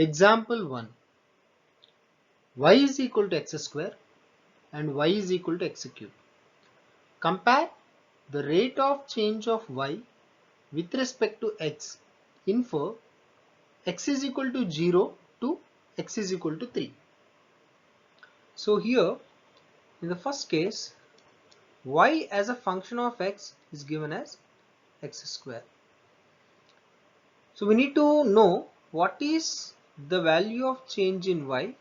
Example 1. Y is equal to x square and y is equal to x cube. Compare the rate of change of y with respect to x. Infer x is equal to 0 to x is equal to 3. So here in the first case, y as a function of x is given as x square. So we need to know what is the value of change in y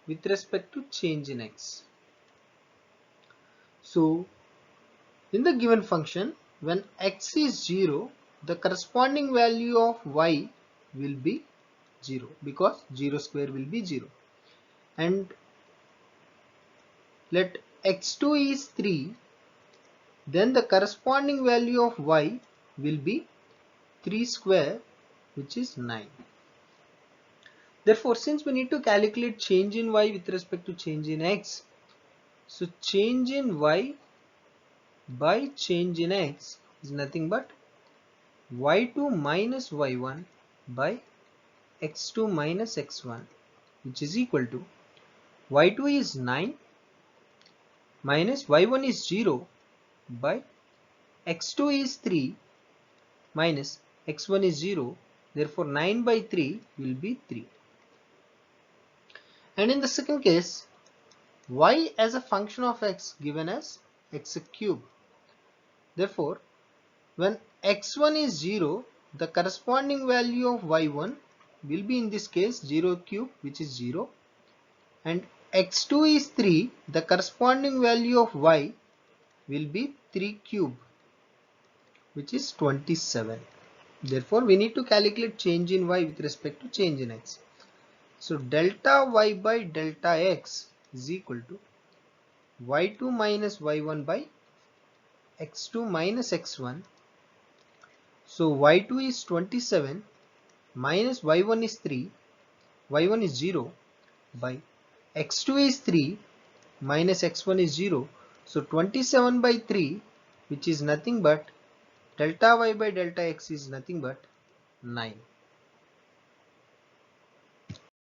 with respect to change in x. So in the given function, when x is 0, the corresponding value of y will be 0 because 0 square will be 0. And let x2 is 3, then the corresponding value of y will be 3 square, which is 9. Therefore, since we need to calculate change in y with respect to change in x, so change in y by change in x is nothing but y2 minus y1 by x2 minus x1, which is equal to y2 is 9 minus y1 is 0 by x2 is 3 minus x1 is 0. Therefore 9 by 3 will be 3. And in the second case, y as a function of x given as x cube. Therefore when x1 is 0, the corresponding value of y1 will be in this case 0 cube, which is 0, and x2 is 3, the corresponding value of y will be 3 cube, which is 27. Therefore we need to calculate change in y with respect to change in x. So delta y by delta x is equal to y2 minus y1 by x2 minus x1. So y2 is 27 minus y1 is 3, y1 is 0 by x2 is 3 minus x1 is 0. So 27 by 3, which is nothing but delta y by delta x is nothing but 9.